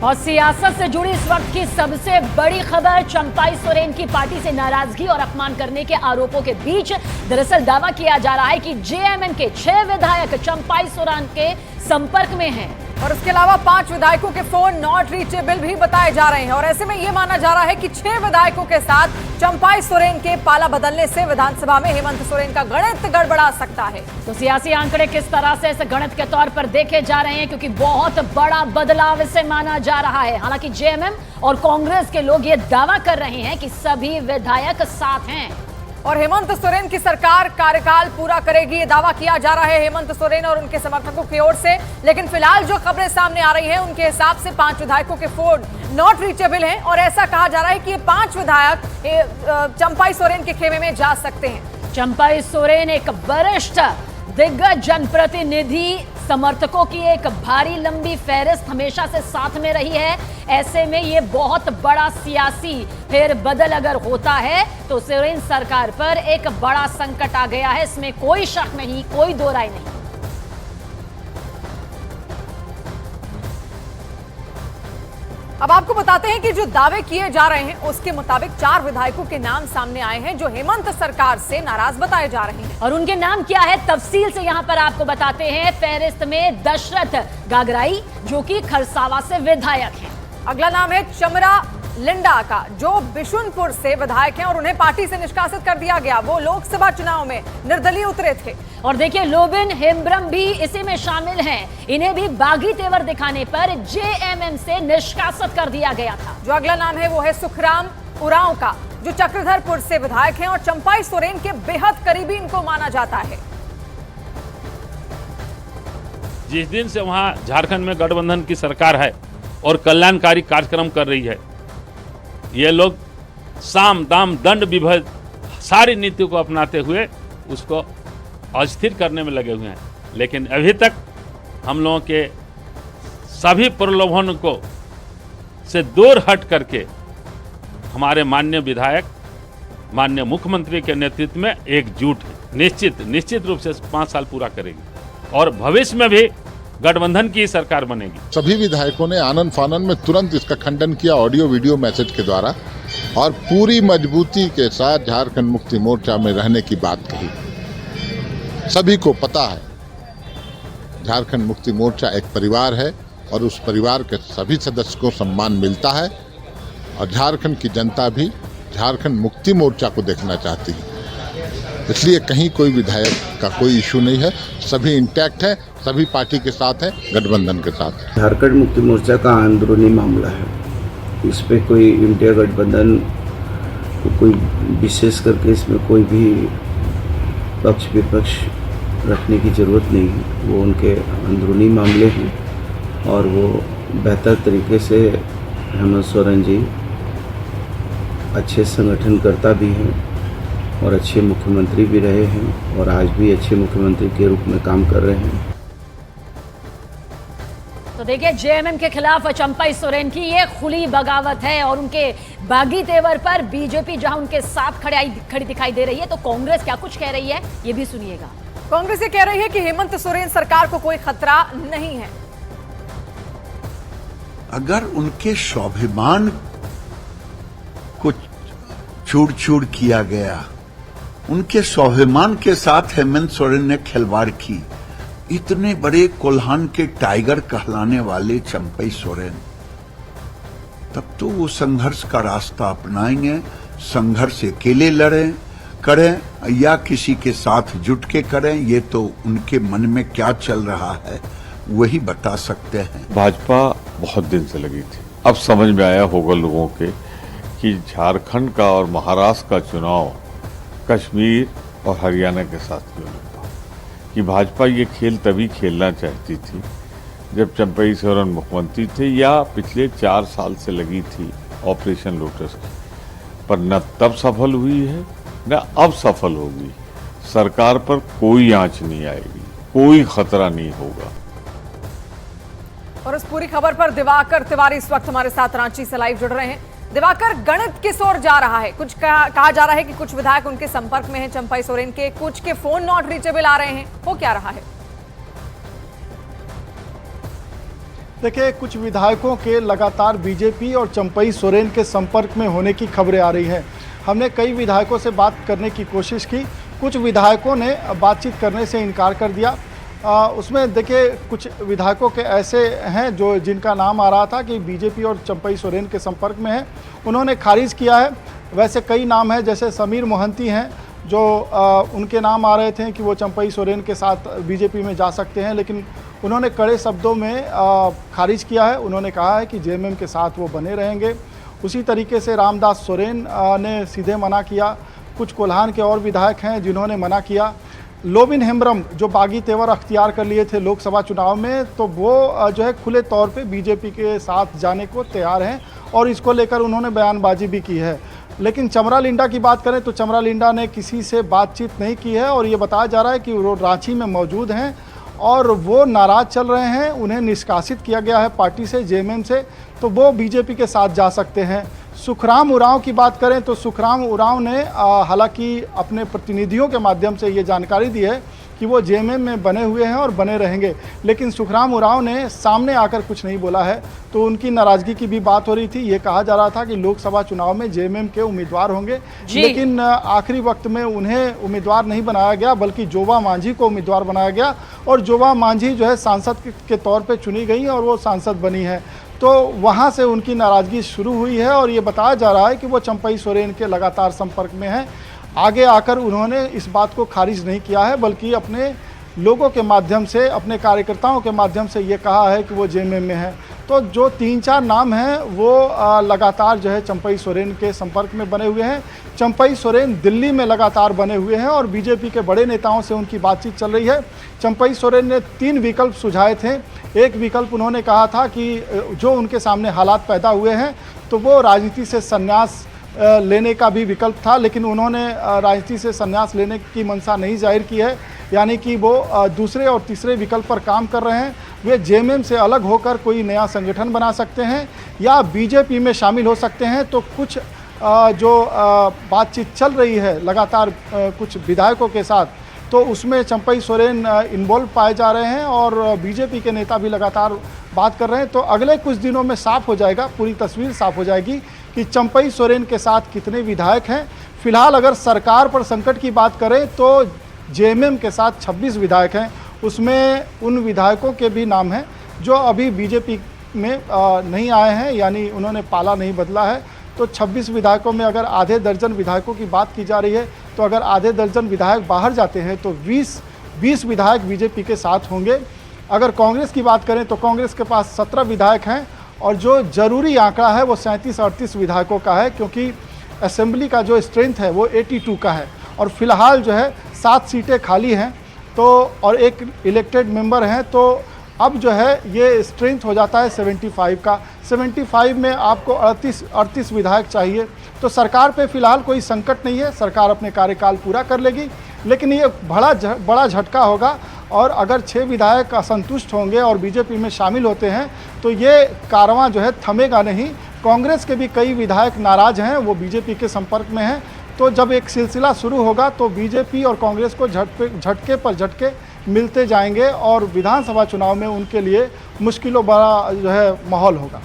और सियासत से जुड़ी इस वक्त की सबसे बड़ी खबर, चंपाई सोरेन की पार्टी से नाराजगी और अपमान करने के आरोपों के बीच दरअसल दावा किया जा रहा है कि जेएमएम के 6 विधायक चंपाई सोरेन के संपर्क में हैं और इसके अलावा 5 विधायकों के फोन नॉट रीचेबल भी बताए जा रहे हैं। और ऐसे में यह माना जा रहा है कि 6 विधायकों के साथ चंपाई सोरेन के पाला बदलने से विधानसभा में हेमंत सोरेन का गणित गड़बड़ा सकता है। तो सियासी आंकड़े किस तरह से इस गणित के तौर पर देखे जा रहे हैं, क्योंकि बहुत बड़ा बदलाव इसे माना जा रहा है। हालांकि जेएमएम और कांग्रेस के लोग ये दावा कर रहे हैं कि सभी विधायक साथ हैं और हेमंत सोरेन की सरकार कार्यकाल पूरा करेगी, ये दावा किया जा रहा है हेमंत सोरेन और उनके समर्थकों की ओर से। लेकिन फिलहाल जो खबरें सामने आ रही हैं उनके हिसाब से 5 विधायकों के फोन नॉट रीचेबल हैं और ऐसा कहा जा रहा है कि ये 5 विधायक चंपाई सोरेन के खेमे में जा सकते हैं। चंपाई सोरेन एक वरिष्ठ दिग्गज जनप्रतिनिधि, समर्थकों की एक भारी लंबी फहरिस्त हमेशा से साथ में रही है। ऐसे में ये बहुत बड़ा सियासी फेरबदल अगर होता है तो सोरेन सरकार पर एक बड़ा संकट आ गया है, इसमें कोई शक नहीं, कोई दो राय नहीं। अब आपको बताते हैं कि जो दावे किए जा रहे हैं उसके मुताबिक 4 विधायकों के नाम सामने आए हैं जो हेमंत सरकार से नाराज बताए जा रहे हैं। और उनके नाम क्या है तफसील से यहां पर आपको बताते हैं। फहरिस्त में दशरथ गागराई जो कि खरसावा से विधायक हैं। अगला नाम है चमरा लिंडा का जो बिशुनपुर से विधायक हैं और उन्हें पार्टी से निष्कासित कर दिया गया। वो लोकसभा चुनाव में निर्दलीय उतरे थे। और देखिए लोबिन हेम्ब्रम भी इसी में शामिल हैं। इन्हें भी बागी तेवर दिखाने पर जेएमएम से निष्कासित कर दिया गया था। जो अगला नाम है वो है सुखराम उरांव का जो चक्रधरपुर से विधायक हैं और चंपाई सोरेन के बेहद करीबी इनको माना जाता है। जिस दिन से वहां झारखंड में गठबंधन की सरकार है और कल्याणकारी कार्यक्रम कर रही है, ये लोग साम दाम दंड विभेद सारी नीति को अपनाते हुए उसको अस्थिर करने में लगे हुए हैं। लेकिन अभी तक हम लोगों के सभी प्रलोभन को से दूर हट करके हमारे माननीय विधायक माननीय मुख्यमंत्री के नेतृत्व में एकजुट है। निश्चित रूप से 5 साल पूरा करेगी और भविष्य में भी गठबंधन की सरकार बनेगी। सभी विधायकों ने आनंद फानन में तुरंत इसका खंडन किया ऑडियो वीडियो मैसेज के द्वारा और पूरी मजबूती के साथ झारखंड मुक्ति मोर्चा में रहने की बात कही। सभी को पता है झारखंड मुक्ति मोर्चा एक परिवार है और उस परिवार के सभी सदस्य को सम्मान मिलता है और झारखंड की जनता भी झारखंड मुक्ति मोर्चा को देखना चाहती है। इसलिए कहीं कोई विधायक का कोई इशू नहीं है, सभी इंटैक्ट है, सभी पार्टी के साथ है, गठबंधन के साथ। झारखंड मुक्ति मोर्चा का अंदरूनी मामला है, इस पे कोई इंडिया गठबंधन को कोई विशेष करके इसमें कोई भी पक्ष विपक्ष रखने की जरूरत नहीं है। वो उनके अंदरूनी मामले हैं और वो बेहतर तरीके से हेमंत सोरेन जी अच्छे संगठनकर्ता भी हैं और अच्छे मुख्यमंत्री भी रहे हैं और आज भी अच्छे मुख्यमंत्री के रूप में काम कर रहे हैं। तो देखिए जेएमएम के खिलाफ चंपाई सोरेन की ये खुली बगावत है और उनके बागी तेवर पर बीजेपी जहां उनके साथ खड़ी दिखाई दे रही है, तो कांग्रेस क्या कुछ कह रही है ये भी सुनिएगा। कांग्रेस ये कह रही है कि हेमंत सोरेन सरकार को कोई खतरा नहीं है। अगर उनके स्वाभिमान को चूड़ किया गया, उनके स्वाभिमान के साथ हेमंत सोरेन ने खिलवाड़ की, इतने बड़े कोल्हान के टाइगर कहलाने वाले चंपाई सोरेन, तब तो वो संघर्ष का रास्ता अपनाएंगे। संघर्ष अकेले लड़ें करें या किसी के साथ जुट के करें, ये तो उनके मन में क्या चल रहा है वही बता सकते हैं। भाजपा बहुत दिन से लगी थी, अब समझ में आया होगा लोगों के कि झारखंड का और महाराष्ट्र का चुनाव कश्मीर और हरियाणा के साथ क्यों लगा, कि भाजपा ये खेल तभी खेलना चाहती थी जब चंपाई सोरेन मुख्यमंत्री थे या पिछले 4 साल से लगी थी ऑपरेशन लोटस की, पर न तब सफल हुई है न अब सफल होगी। सरकार पर कोई आंच नहीं आएगी, कोई खतरा नहीं होगा। और इस पूरी खबर पर दिवाकर तिवारी इस वक्त हमारे साथ रांची से लाइव जुड़ रहे हैं। दिवाकर, गणित किस ओर जा रहा है? कुछ कहा जा रहा है कि कुछ विधायक उनके संपर्क में हैं चंपाई सोरेन के, कुछ के फोन नॉट रीचेबल आ रहे हैं, हो क्या रहा है? देखिए, कुछ विधायकों के लगातार बीजेपी और चंपई सोरेन के संपर्क में होने की खबरें आ रही हैं। हमने कई विधायकों से बात करने की कोशिश की, कुछ विधायकों ने बातचीत करने से इनकार कर दिया। उसमें देखिए, कुछ विधायकों के ऐसे हैं जो जिनका नाम आ रहा था कि बीजेपी और चंपई सोरेन के संपर्क में है, उन्होंने खारिज किया है। वैसे कई नाम हैं, जैसे समीर मोहंती हैं जो उनके नाम आ रहे थे कि वो चंपई सोरेन के साथ बीजेपी में जा सकते हैं, लेकिन उन्होंने कड़े शब्दों में खारिज किया है। उन्होंने कहा है कि जेएमएम के साथ वो बने रहेंगे। उसी तरीके से रामदास सोरेन ने सीधे मना किया। कुछ कोल्हान के और विधायक हैं जिन्होंने मना किया। लोबिन हेम्ब्रम जो बागी तेवर अख्तियार कर लिए थे लोकसभा चुनाव में, तो वो जो है खुले तौर पे बीजेपी के साथ जाने को तैयार हैं और इसको लेकर उन्होंने बयानबाजी भी की है। लेकिन चमरा लिंडा की बात करें तो चमरा लिंडा ने किसी से बातचीत नहीं की है और ये बताया जा रहा है कि वो रांची में मौजूद हैं और वो नाराज़ चल रहे हैं। उन्हें निष्कासित किया गया है पार्टी से, जेएमएम से, तो वो बीजेपी के साथ जा सकते हैं। सुखराम उरांव की बात करें तो सुखराम उरांव ने हालांकि अपने प्रतिनिधियों के माध्यम से ये जानकारी दी है कि वो जेएमएम में बने हुए हैं और बने रहेंगे, लेकिन सुखराम उरांव ने सामने आकर कुछ नहीं बोला है। तो उनकी नाराज़गी की भी बात हो रही थी। ये कहा जा रहा था कि लोकसभा चुनाव में जेएमएम के उम्मीदवार होंगे, लेकिन आखिरी वक्त में उन्हें उम्मीदवार नहीं बनाया गया, बल्कि जोबा मांझी को उम्मीदवार बनाया गया और जोबा मांझी जो है सांसद के तौर पर चुनी गई और वो सांसद बनी है। तो वहाँ से उनकी नाराज़गी शुरू हुई है और ये बताया जा रहा है कि वो चंपई सोरेन के लगातार संपर्क में हैं। आगे आकर उन्होंने इस बात को खारिज नहीं किया है, बल्कि अपने लोगों के माध्यम से, अपने कार्यकर्ताओं के माध्यम से ये कहा है कि वो जेएमएम में है। तो जो 3-4 नाम हैं वो लगातार जो है चंपई सोरेन के संपर्क में बने हुए हैं। चंपई सोरेन दिल्ली में लगातार बने हुए हैं और बीजेपी के बड़े नेताओं से उनकी बातचीत चल रही है। चंपई सोरेन ने 3 विकल्प सुझाए थे। एक विकल्प उन्होंने कहा था कि जो उनके सामने हालात पैदा हुए हैं तो वो राजनीति से संन्यास लेने का भी विकल्प था, लेकिन उन्होंने राजनीति से संन्यास लेने की मंशा नहीं जाहिर की है, यानी कि वो दूसरे और तीसरे विकल्प पर काम कर रहे हैं। वे जेएमएम से अलग होकर कोई नया संगठन बना सकते हैं या बीजेपी में शामिल हो सकते हैं। तो कुछ जो बातचीत चल रही है लगातार कुछ विधायकों के साथ, तो उसमें चंपई सोरेन इन्वॉल्व पाए जा रहे हैं और बीजेपी के नेता भी लगातार बात कर रहे हैं। तो अगले कुछ दिनों में साफ हो जाएगा, पूरी तस्वीर साफ हो जाएगी कि चंपई सोरेन के साथ कितने विधायक हैं। फिलहाल अगर सरकार पर संकट की बात करें तो जेएमएम के साथ 26 विधायक हैं। उसमें उन विधायकों के भी नाम हैं जो अभी बीजेपी में नहीं आए हैं, यानी उन्होंने पाला नहीं बदला है। तो 26 विधायकों में अगर आधे दर्जन विधायकों की बात की जा रही है, तो अगर आधे दर्जन विधायक बाहर जाते हैं तो 20 विधायक बीजेपी के साथ होंगे। अगर कांग्रेस की बात करें तो कांग्रेस के पास 17 विधायक हैं और जो ज़रूरी आंकड़ा है वो 37-38 विधायकों का है, क्योंकि असेंबली का जो स्ट्रेंथ है वो 82 का है और फिलहाल जो है 7 सीटें खाली हैं तो और एक इलेक्टेड मेंबर हैं। तो अब जो है ये स्ट्रेंथ हो जाता है 75 का। 75 में आपको 38 विधायक चाहिए। तो सरकार पे फिलहाल कोई संकट नहीं है, सरकार अपने कार्यकाल पूरा कर लेगी, लेकिन ये बड़ा झटका होगा और अगर 6 विधायक असंतुष्ट होंगे और बीजेपी में शामिल होते हैं तो ये कारवां जो है थमेगा नहीं। कांग्रेस के भी कई विधायक नाराज़ हैं, वो बीजेपी के संपर्क में हैं। तो जब एक सिलसिला शुरू होगा तो बीजेपी और कांग्रेस को झटके पर झटके मिलते जाएंगे और विधानसभा चुनाव में उनके लिए मुश्किलों बड़ा जो है माहौल होगा।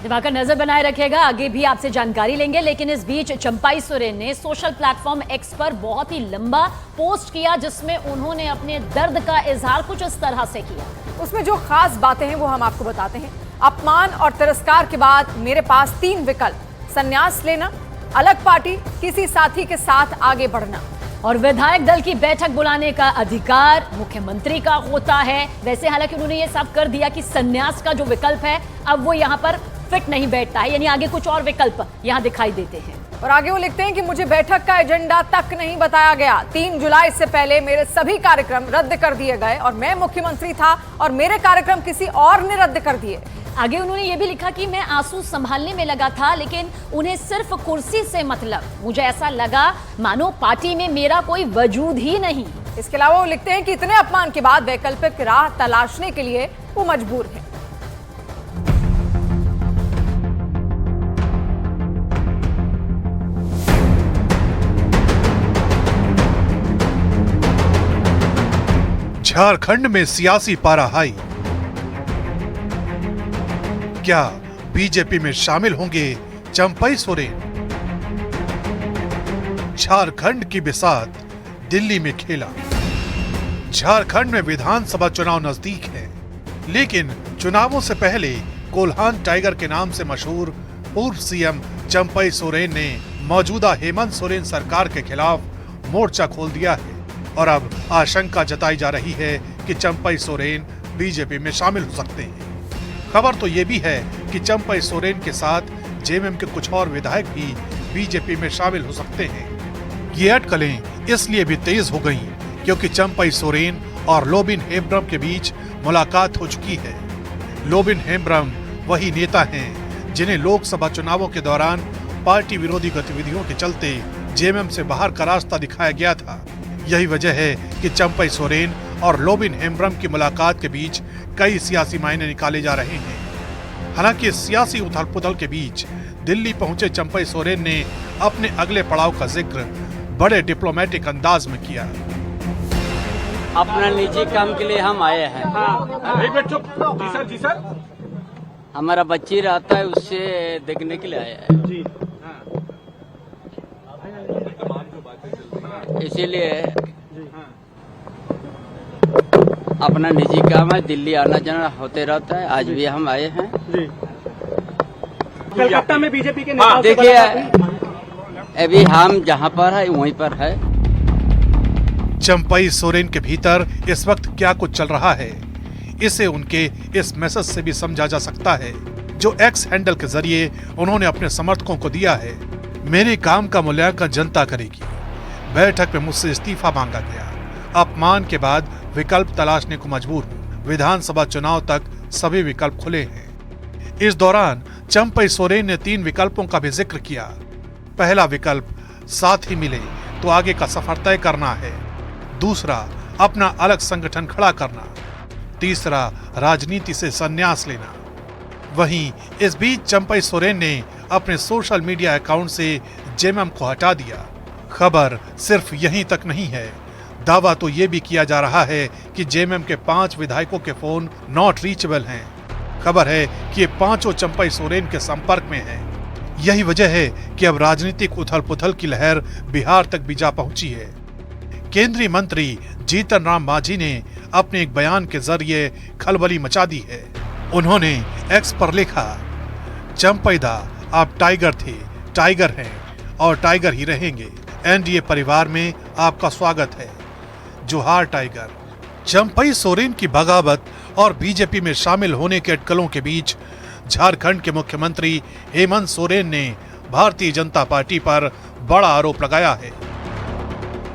दिवाकर नजर बनाए रखेगा, आगे भी आपसे जानकारी लेंगे। लेकिन इस बीच चंपई सोरेन ने सोशल प्लेटफॉर्म एक्स पर बहुत ही लंबा पोस्ट किया जिसमें उन्होंने अपने दर्द का इजहार कुछ इस तरह से किया। उसमें जो खास बातें हैं वो हम आपको बताते हैं। अपमान और तिरस्कार के बाद मेरे पास 3 विकल्प: संन्यास लेना, अलग पार्टी, किसी साथी के साथ आगे बढ़ना। और विधायक दल की बैठक बुलाने का अधिकार मुख्यमंत्री का होता है। वैसे हालांकि उन्होंने ये साफ कर दिया कि संन्यास का जो विकल्प है अब वो यहाँ पर फिट नहीं बैठता है, यानी आगे कुछ और विकल्प यहाँ दिखाई देते हैं। और आगे वो लिखते हैं कि मुझे बैठक का एजेंडा तक नहीं बताया गया। 3 जुलाई से पहले मेरे सभी कार्यक्रम रद्द कर दिए गए और मैं मुख्यमंत्री था और मेरे कार्यक्रम किसी और ने रद्द कर दिए। आगे उन्होंने ये भी लिखा कि मैं आंसू संभालने में लगा था, लेकिन उन्हें सिर्फ कुर्सी से मतलब, मुझे ऐसा लगा मानो पार्टी में मेरा कोई वजूद ही नहीं। इसके अलावा वो लिखते हैं कि इतने अपमान के बाद वैकल्पिक राह तलाशने के लिए वो मजबूर है। झारखंड में सियासी पारा हाई, क्या बीजेपी में शामिल होंगे चंपई सोरेन? झारखंड की बिसात दिल्ली में खेला। झारखंड में विधानसभा चुनाव नजदीक है, लेकिन चुनावों से पहले कोल्हान टाइगर के नाम से मशहूर पूर्व सीएम चंपई सोरेन ने मौजूदा हेमंत सोरेन सरकार के खिलाफ मोर्चा खोल दिया है और अब आशंका जताई जा रही है कि चंपई सोरेन बीजेपी में शामिल हो सकते हैं। खबर तो ये भी है कि चंपई सोरेन के साथ जेएमएम के कुछ और विधायक भी बीजेपी में शामिल हो सकते हैं। ये अटकलें इसलिए भी तेज हो गईं क्योंकि चंपई सोरेन और लोबिन हेम्ब्रम के बीच मुलाकात हो चुकी है। लोबिन हेम्ब्रम वही नेता हैं जिन्हें लोकसभा चुनावों के दौरान पार्टी विरोधी गतिविधियों के चलते जेएमएम से बाहर का रास्ता दिखाया गया था। यही वजह है कि चंपई सोरेन और लोबिन हेम्ब्रम की मुलाकात के बीच कई सियासी मायने निकाले जा रहे हैं। हालांकि इस सियासी उथल पुथल के बीच दिल्ली पहुंचे चंपई सोरेन ने अपने अगले पड़ाव का जिक्र बड़े डिप्लोमेटिक अंदाज में किया। अपना निजी काम के लिए हम आए हैं। जी सर। हमारा बच्ची रहता है, उससे देखने के लिए आया है। इसीलिए अपना निजी काम है, दिल्ली आना जाना होते रहता है। आज भी हम आए हैं। कलकत्ता में बीजेपी के नेताओं से देखिए, अभी हम जहाँ पर है वहीं पर है। चंपई सोरेन के भीतर इस वक्त क्या कुछ चल रहा है, इसे उनके इस मैसेज से भी समझा जा सकता है जो एक्स हैंडल के जरिए उन्होंने अपने समर्थकों को दिया है। मेरे काम का मूल्यांकन जनता करेगी। बैठक में मुझसे इस्तीफा मांगा गया। अपमान के बाद विकल्प तलाशने को मजबूर हूँ। विधानसभा चुनाव तक सभी विकल्प खुले हैं। इस दौरान चंपई सोरेन ने 3 विकल्पों का भी जिक्र किया। पहला विकल्प साथ ही मिले तो आगे का सफर तय करना है। दूसरा, अपना अलग संगठन खड़ा करना। तीसरा, राजनीति से संन्यास लेना। वहीं इस बीच चंपई सोरेन ने अपने सोशल मीडिया अकाउंट से जेएमएम को हटा दिया। खबर सिर्फ यहीं तक नहीं है। दावा तो ये भी किया जा रहा है कि जेएमएम के 5 विधायकों के फोन नॉट रीचेबल हैं। खबर है कि ये 5 चंपई सोरेन के संपर्क में हैं। यही वजह है कि अब राजनीतिक उथल पुथल की लहर बिहार तक भी जा पहुंची है। केंद्रीय मंत्री जीतन राम मांझी ने अपने एक बयान के जरिए खलबली मचा दी है। उन्होंने एक्स पर लिखा, चंपई दा आप टाइगर थे, टाइगर हैं और टाइगर ही रहेंगे। एनडीए परिवार में आपका स्वागत है। जोहार टाइगर। चंपई सोरेन की बगावत और बीजेपी में शामिल होने के अटकलों के बीच झारखंड के मुख्यमंत्री हेमंत सोरेन ने भारतीय जनता पार्टी पर बड़ा आरोप लगाया है।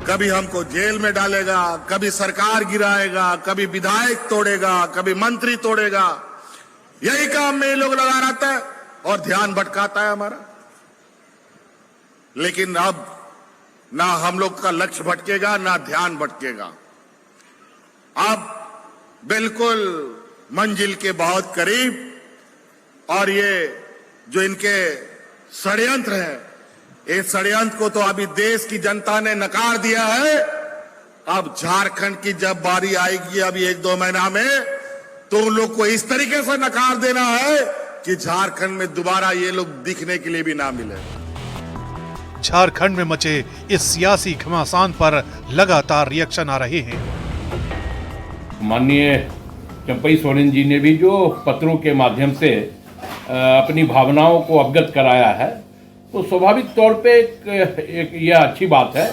कभी हमको जेल में डालेगा, कभी सरकार गिराएगा, कभी विधायक तोड़ेगा, कभी मंत्री तोड़ेगा। यही काम में ये लोग लगा रहता है और ध्यान भटकाता है हमारा। लेकिन अब ना हम लोग का लक्ष्य भटकेगा, ना ध्यान भटकेगा। अब बिल्कुल मंजिल के बहुत करीब, और ये जो इनके षड्यंत्र है, इस षड्यंत्र को तो अभी देश की जनता ने नकार दिया है। अब झारखंड की जब बारी आएगी अभी 1-2 महीना में, तो उन लोग को इस तरीके से नकार देना है कि झारखंड में दोबारा ये लोग दिखने के लिए भी ना मिले। झारखंड में मचे इस सियासी घमासान पर लगातार रिएक्शन आ रहे हैं। माननीय चंपई सोरेन जी ने भी जो पत्रों के माध्यम से अपनी भावनाओं को अवगत कराया है, तो स्वाभाविक तौर पे एक यह अच्छी बात है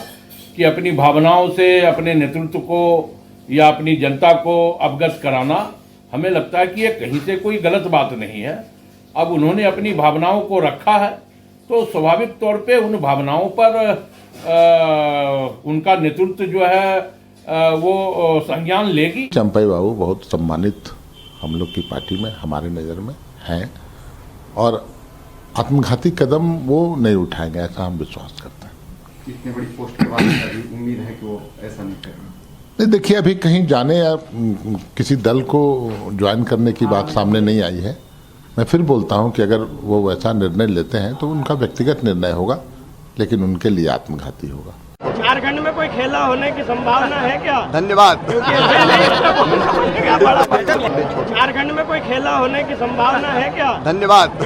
कि अपनी भावनाओं से अपने नेतृत्व को या अपनी जनता को अवगत कराना, हमें लगता है कि ये कहीं से कोई गलत बात नहीं है। अब उन्होंने अपनी भावनाओं को रखा है, तो स्वाभाविक तौर पे उन भावनाओं पर उनका नेतृत्व जो है वो संज्ञान लेगी। चंपई बाबू बहुत सम्मानित हम लोग की पार्टी में, हमारे नज़र में हैं, और आत्मघाती कदम वो नहीं उठाएंगे, ऐसा हम विश्वास करते हैं। इतनी बड़ी पोस्ट के बाद उम्मीद है कि वो ऐसा नहीं करेंगे। नहीं, देखिए, अभी कहीं जाने या किसी दल को ज्वाइन करने की बात सामने नहीं आई है। मैं फिर बोलता हूं कि अगर वो वैसा निर्णय लेते हैं तो उनका व्यक्तिगत निर्णय होगा, लेकिन उनके लिए आत्मघाती होगा। झारखंड में कोई खेला होने की संभावना है क्या? धन्यवाद। झारखंड में कोई खेला होने की संभावना है क्या? धन्यवाद।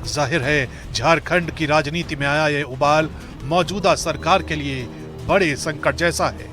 जाहिर है झारखंड की राजनीति में आया ये उबाल मौजूदा सरकार के लिए बड़े संकट जैसा है।